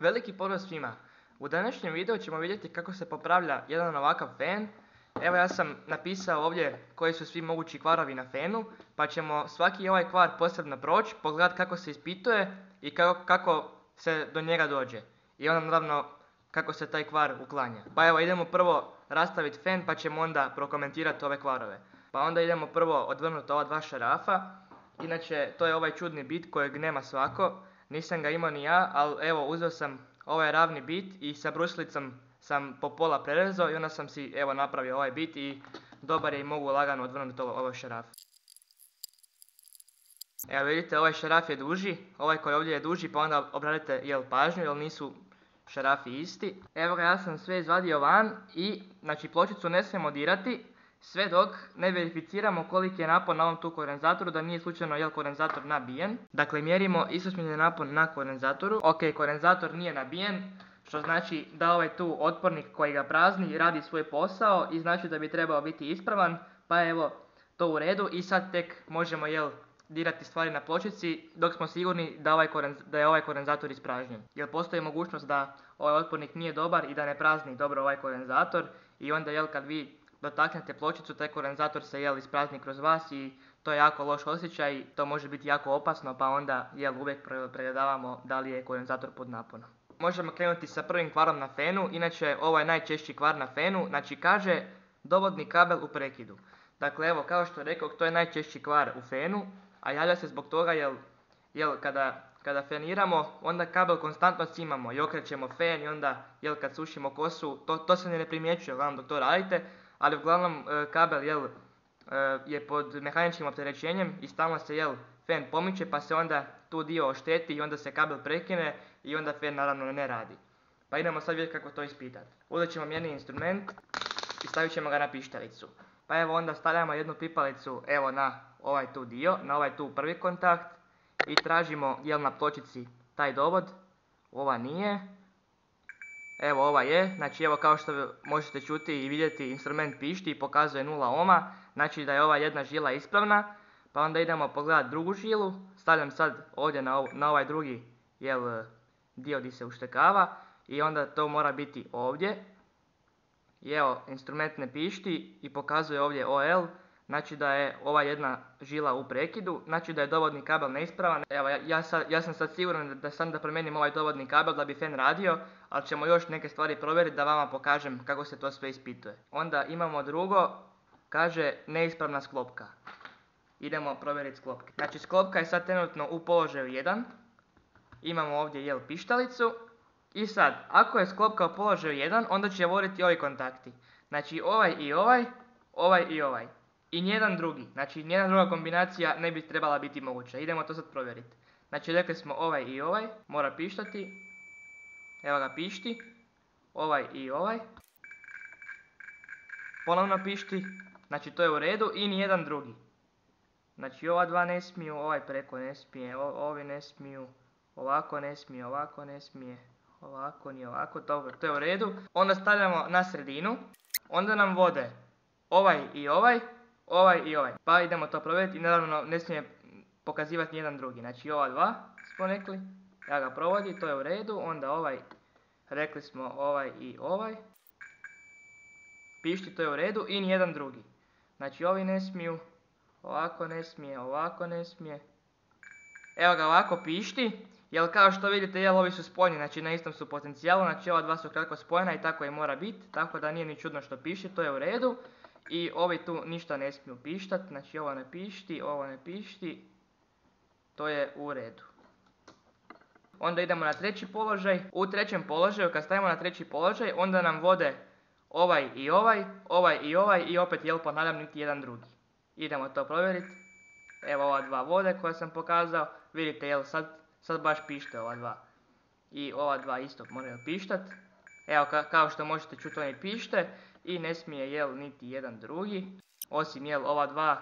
Veliki pozdrav svima! U današnjem videu ćemo vidjeti kako se popravlja jedan ovakav fen. Evo ja sam napisao ovdje koji su svi mogući kvarovi na fenu, pa ćemo svaki ovaj kvar posebno proći, pogledati kako se ispituje i kako se do njega dođe. I onda naravno kako se taj kvar uklanja. Pa evo idemo prvo rastaviti fen pa ćemo onda prokomentirati ove kvarove. Pa onda idemo prvo odvrnuti ova dva šarafa. Inače to je ovaj čudni bit kojeg nema svako. Nisam ga imao ni ja, ali evo uzeo sam ovaj ravni bit i sa bruslicom sam po pola prerezao i onda sam si evo napravio ovaj bit i dobar je i mogu lagano odvrnuti ovaj šaraf. Evo vidite, ovaj šaraf je duži, ovaj koji ovdje je duži, pa onda obratite pažnju jer nisu šarafi isti. Evo ga, ja sam sve izvadio van i znači pločicu ne smijemo dirati sve dok ne verificiramo koliki je napon na ovom tu kondenzatoru, da nije slučajno kondenzator nabijen. Dakle, mjerimo istosmjerni napon na kondenzatoru. Ok, kondenzator nije nabijen, što znači da ovaj tu otpornik koji ga prazni radi svoj posao i znači da bi trebao biti ispravan, pa evo to u redu i sad tek možemo dirati stvari na pločici dok smo sigurni da je ovaj kondenzator ispražnjen. Jer postoji mogućnost da ovaj otpornik nije dobar i da ne prazni dobro ovaj kondenzator i onda kad vi dotaknete pločicu, taj kondenzator se isprazni kroz vas i to je jako loš osjećaj, to može biti jako opasno, pa onda uvijek pregledavamo da li je kondenzator pod naponom. Možemo krenuti sa prvim kvarom na fenu, inače ovo je najčešći kvar na fenu, znači kaže dovodni kabel u prekidu. Dakle evo, kao što rekao, to je najčešći kvar u fenu, a javlja se zbog toga jer kada feniramo, onda kabel konstantno cimamo i okrećemo fen i onda kad sušimo kosu, to se ne primjećuje uglavnom dok to radite, ali uglavnom kabel je pod mehaničkim opterećenjem i stalno se fen pomiče pa se onda tu dio ošteti i onda se kabel prekine i onda fen naravno ne radi. Pa idemo sad vidjeti kako to ispitati. Uzet ćemo mjerni instrument i stavit ćemo ga na pištalicu. Pa evo onda stavljamo jednu pipalicu evo na ovaj tu dio, na ovaj tu prvi kontakt i tražimo na pločici taj dovod. Ova nije. Evo ova je, znači evo kao što možete čuti i vidjeti instrument pišti i pokazuje 0 ohma, znači da je ova jedna žila ispravna. Pa onda idemo pogledati drugu žilu, stavljam sad ovdje na ovaj drugi dio gdje se uštekava i onda to mora biti ovdje. I evo instrument ne pišti i pokazuje ovdje OL, znači da je ova jedna žila u prekidu, znači da je dovodni kabel neispravan. Evo ja sam sad siguran da promijenim ovaj dovodni kabel da bi fen radio, ali ćemo još neke stvari provjeriti da vama pokažem kako se to sve ispituje. Onda imamo drugo, kaže neispravna sklopka. Idemo provjeriti sklopke. Znači sklopka je sad trenutno u položaju 1, imamo ovdje pištalicu i sad ako je sklopka u položaju 1 onda će voditi ovi kontakti. Znači ovaj i ovaj, ovaj i ovaj. I nijedan drugi, znači nijedna druga kombinacija ne bi trebala biti moguća. Idemo to sad provjeriti. Znači rekli smo ovaj i ovaj, mora pištati. Evo ga pišti. Ovaj i ovaj. Ponovno pišti, znači to je u redu i nijedan drugi. Znači ova dva ne smiju, ovaj preko ne smije, ovi ne smiju, ovako ne smije, ovako ne smije, ovako ni ovako, dobro, to je u redu. Onda stavljamo na sredinu, onda nam vode ovaj i ovaj, ovaj i ovaj. Pa idemo to provjeriti i naravno ne smije pokazivati nijedan drugi. Znači ova dva smo rekli, ja ga provodi, to je u redu, onda ovaj, rekli smo ovaj i ovaj. Pišti, to je u redu i nijedan drugi. Znači ovi ne smiju, ovako ne smije, ovako ne smije. Evo ga ovako pišti, jer kao što vidite ovi su spojeni, znači na istom su potencijalu, znači ova dva su kratko spojena i tako i mora biti, tako da nije ni čudno što piši, to je u redu. I ovi tu ništa ne smiju pištat, znači ovo ne pišti, ovo ne pišti, to je u redu. Onda idemo na treći položaj, u trećem položaju kad stavimo na treći položaj onda nam vode ovaj i ovaj, ovaj i ovaj i opet ponavljam niti jedan drugi. Idemo to provjeriti, evo ova dva vode koje sam pokazao, vidite sad baš pište ova dva. I ova dva isto moraju pištat, evo kao što možete čuti oni pište. I ne smije niti jedan drugi, osim ova dva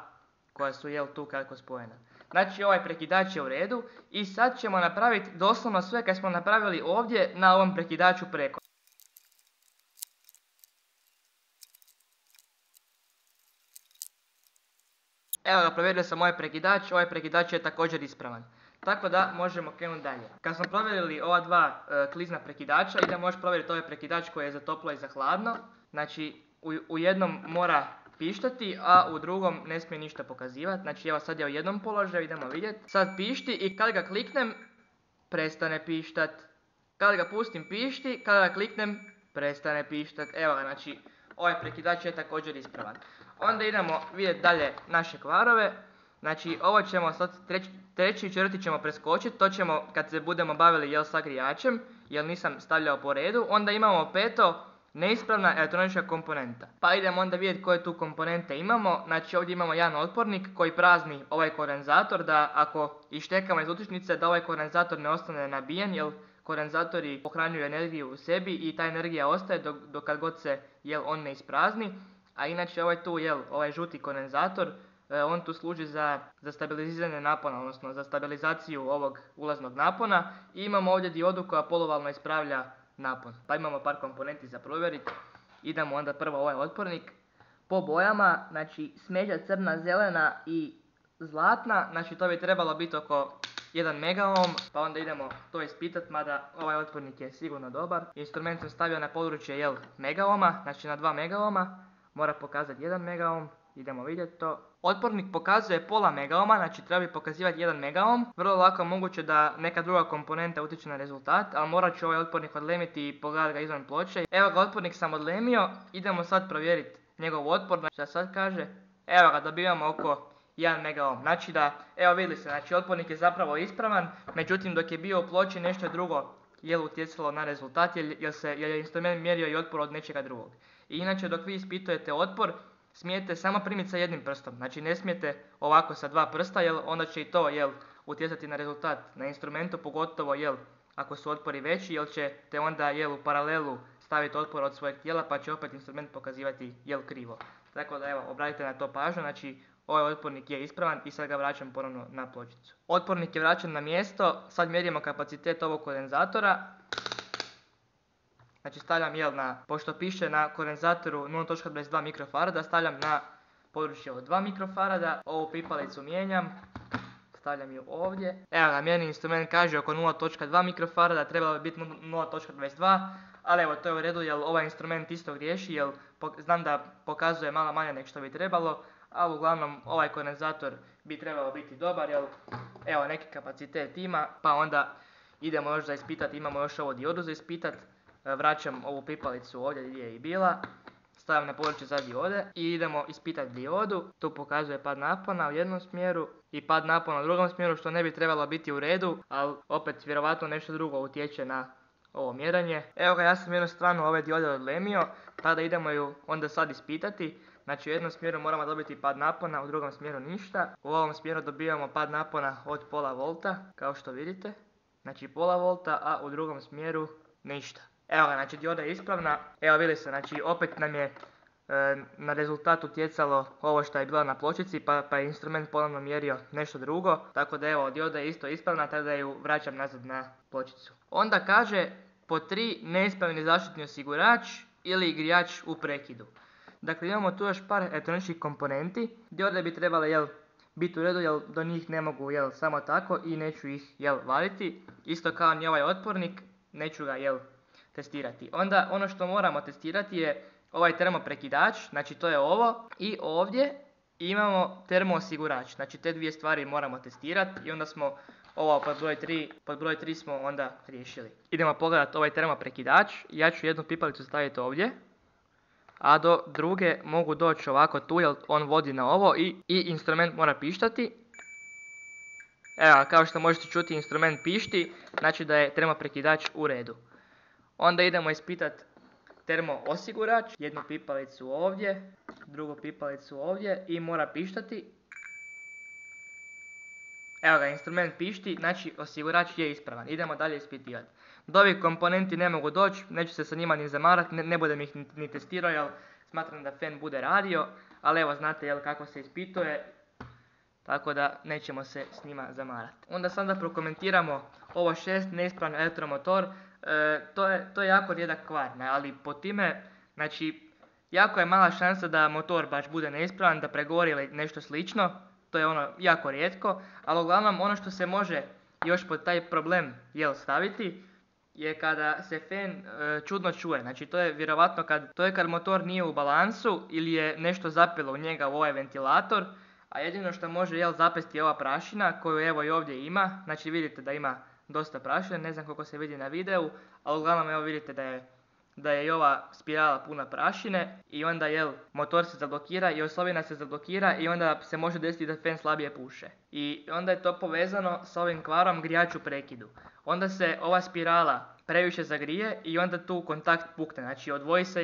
koja su tu kratko spojena. Znači ovaj prekidač je u redu i sad ćemo napraviti doslovno sve kad smo napravili ovdje na ovom prekidaču preko. Evo ga, provjerio sam ovaj prekidač je također ispravan. Tako da možemo krenuti dalje. Kad smo provjerili ova dva klizna prekidača, idemo još provjeriti ovaj prekidač koji je za toplo i za hladno. Znači u jednom mora pištati, a u drugom ne smije ništa pokazivati. Znači evo sad je u jednom položaju, idemo vidjeti. Sad pišti i kad ga kliknem, prestane pištat. Kad ga pustim pišti, kada ga kliknem, prestane pištat. Evo ga, znači ovaj prekidač je također ispravan. Onda idemo vidjeti dalje naše kvarove. Znači ovo ćemo sad treći i četvrti ćemo preskočiti, to ćemo kad se budemo bavili sa grijačem, jer nisam stavljao po redu. Onda imamo peto, neispravna elektronička komponenta. Pa idemo onda vidjeti koje tu komponente imamo. Znači ovdje imamo jedan otpornik koji prazni ovaj kondenzator, da ako ištekamo iz utičnice da ovaj kondenzator ne ostane nabijen, jer kondenzatori pohranjuju energiju u sebi i ta energija ostaje dok kad god se on ne isprazni. A inače ovaj žuti kondenzator, on tu služi za stabiliziranje napona, odnosno za stabilizaciju ovog ulaznog napona. I imamo ovdje diodu koja poluvalno ispravlja napon. Pa imamo par komponenti za provjeriti. Idemo onda prvo ovaj otpornik. Po bojama, znači smeđa, crna, zelena i zlatna, znači to bi trebalo biti oko 1 megaohm, pa onda idemo to ispitati, mada ovaj otpornik je sigurno dobar. Instrument sam stavio na područje megaohma, znači na 2 megaohma, mora pokazati 1 megaohm, idemo vidjeti to. Otpornik pokazuje pola megaohma, znači treba bi pokazivati 1 megaohm. Vrlo lako moguće da neka druga komponenta utječe na rezultat, ali morat ću ovaj otpornik odlemiti i pogledati ga izvan ploče. Evo ga, otpornik sam odlemio, idemo sad provjeriti njegov otpor. Šta sad kaže? Evo ga, dobivamo oko 1 megaohm. Znači da, evo vidjeli ste, znači otpornik je zapravo ispravan, međutim dok je bio u ploči nešto drugo je utjecalo na rezultat, jer je instrument mjerio i otpor od nečega drugog. I inače dok vi ispitujete otpor, smijete samo primiti sa jednim prstom, znači ne smijete ovako sa 2 prsta, jer onda će i to utjecati na rezultat na instrumentu, pogotovo ako su otpori veći, jer ćete onda u paralelu staviti otpor od svojeg tijela, pa će opet instrument pokazivati krivo. Tako da evo, obratite na to pažnju, znači ovaj otpornik je ispravan i sad ga vraćam ponovno na pločicu. Otpornik je vraćan na mjesto, sad mjerimo kapacitet ovog kondenzatora. Znači stavljam pošto piše na kondenzatoru 0.22 mikrofarada, stavljam na područje od 2 mikrofarada, ovu pipalicu mijenjam, stavljam ju ovdje. Evo ga, mjerni instrument kaže oko 0.2 mikrofarada, trebalo bi biti 0.22, ali evo to je u redu jer ovaj instrument isto griješi, jer znam da pokazuje malo manje nego što bi trebalo, ali uglavnom ovaj kondenzator bi trebalo biti dobar, jer evo neki kapacitet ima, pa onda idemo još za ispitati, imamo još ovu diodu za ispitati. Vraćam ovu pipalicu ovdje gdje je i bila, stavljam na područje za diode i idemo ispitati diodu. Tu pokazuje pad napona u jednom smjeru i pad napona u drugom smjeru, što ne bi trebalo biti u redu, ali opet vjerovatno nešto drugo utječe na ovo mjerenje. Evo ga, ja sam jednu stranu ove diode odlemio, tada idemo ju onda sad ispitati. Znači u jednom smjeru moramo dobiti pad napona, u drugom smjeru ništa. U ovom smjeru dobijamo pad napona od pola volta, kao što vidite. Znači pola volta, a u drugom smjeru ništa. Evo ga, znači dioda je ispravna. Evo vidjeli ste, znači opet nam je na rezultat utjecalo ovo što je bilo na pločici, pa je instrument ponovno mjerio nešto drugo. Tako da evo, dioda je isto ispravna, tada ju vraćam nazad na pločicu. Onda kaže po 3 neispravni zaštitni osigurač ili grijač u prekidu. Dakle, imamo tu još par elektroničkih komponenti. Diode bi trebale biti u redu, jer do njih ne mogu samo tako i neću ih vaditi. Isto kao ni ovaj otpornik, neću ga testirati. Onda ono što moramo testirati je ovaj termoprekidač, znači to je ovo, i ovdje imamo termoosigurač, znači te dvije stvari moramo testirati i onda smo ovo pod broj 3 smo onda riješili. Idemo pogledati ovaj termoprekidač, ja ću jednu pipalicu staviti ovdje, a do druge mogu doći ovako tu jer on vodi na ovo i instrument mora pištati. Evo, kao što možete čuti, instrument pišti, znači da je termoprekidač u redu. Onda idemo ispitati termoosigurač, jednu pipalicu ovdje, drugu pipalicu ovdje i mora pištati. Evo ga, instrument pišti, znači osigurač je ispravan. Idemo dalje ispitivati. Do ovih komponenti ne mogu doći, neću se sa njima ni zamarati, ne budem ih ni testirao jer smatram da fan bude radio, ali evo znate kako se ispituje, tako da nećemo se s njima zamarati. Onda sam da prokomentiramo ovo 6 neispravan elektromotor. To je jako rijedak kvar, ali po time, znači, jako je mala šansa da motor baš bude neispravan, da pregori ili nešto slično, to je jako rijetko, ali uglavnom ono što se može još pod taj problem staviti je kada se fen čudno čuje. Znači to je vjerovatno kad motor nije u balansu ili je nešto zapelo u njega u ovaj ventilator, a jedino što može zapesti je ova prašina koju evo i ovdje ima. Znači vidite da ima dosta prašine, ne znam koliko se vidi na videu, ali uglavnom evo vidite da je i ova spirala puna prašine i onda motor se zablokira i osovina se zablokira i onda se može desiti da fen slabije puše. I onda je to povezano s ovim kvarom grijač u prekidu. Onda se ova spirala previše zagrije i onda tu kontakt pukne. Znači odvoji se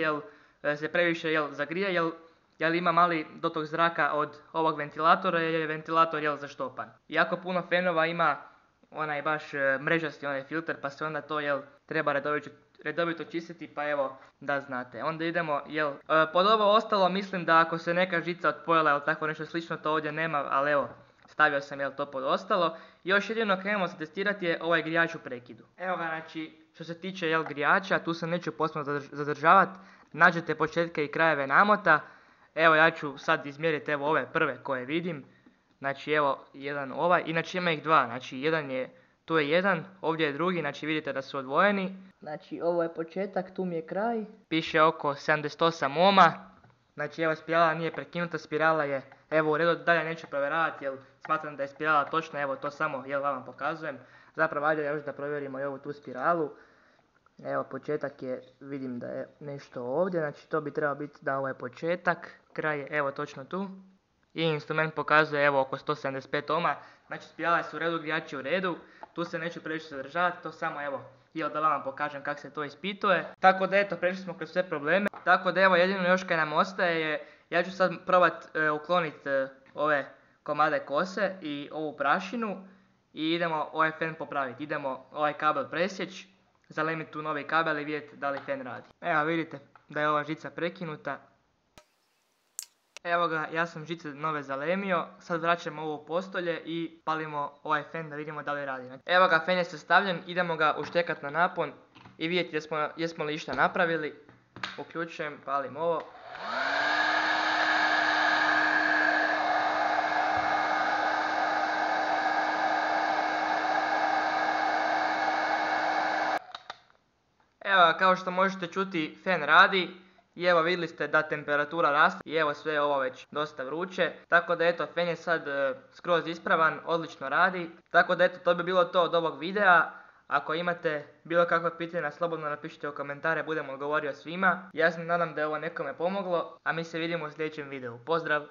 se previše zagrije jer ima mali dotok zraka od ovog ventilatora jer je ventilator zaštopan. Jako puno fenova ima onaj baš mrežasti onaj filter pa se onda to treba redovito čistiti, pa evo da znate. Onda idemo pod ovo ostalo mislim da ako se neka žica otpojila ili tako nešto slično to ovdje nema, ali evo stavio sam to pod ostalo. Još jedino krenemo se testirati je ovaj grijač u prekidu. Evo ga, znači što se tiče grijača, tu se neću posebno zadržavati, nađete početke i krajeve namota. Evo ja ću sad izmjeriti evo ove prve koje vidim. Znači evo jedan ovaj, inače ima ih dva, znači tu je jedan, ovdje je drugi, znači vidite da su odvojeni. Znači ovo je početak, tu mi je kraj. Piše oko 78 ohma. Znači evo spirala nije prekinuta, spirala je evo u redu, dalje neću provjeravati jer smatram da je spirala točna, evo to samo vam pokazujem. Zapravo ajde još da provjerimo i ovu tu spiralu. Evo početak je, vidim da je nešto ovdje, znači to bi trebao biti da ovo je početak, kraj je evo točno tu. I instrument pokazuje evo oko 175 ohma, znači spirale su u redu, grijači u redu, tu se neću previše zadržavati, to samo evo da vam pokažem kako se to ispituje. Tako da eto, prešli smo kroz sve probleme, tako da evo jedino još kaj nam ostaje je, ja ću sad probat ukloniti ove komade kose i ovu prašinu i idemo ovaj fen popraviti, idemo ovaj kabel presjeći, zalemiti tu novi kabel i vidjeti da li fen radi. Evo vidite da je ova žica prekinuta. Evo ga, ja sam žice nove zalemio, sad vraćamo ovo u postolje i palimo ovaj fen da vidimo da li radi. Evo ga, fen je sastavljen, idemo ga uštekat na napon i vidjeti jesmo li išta napravili. Uključujem, palim ovo. Evo, kao što možete čuti, fen radi. I evo vidjeli ste da temperatura raste i evo sve je ovo već dosta vruće. Tako da eto, fen je sad skroz ispravan, odlično radi. Tako da eto, to bi bilo to od ovog videa. Ako imate bilo kakve pitanja, slobodno napišite u komentare, budem odgovorio svima. Ja se nadam da je ovo nekome pomoglo, a mi se vidimo u sljedećem videu. Pozdrav!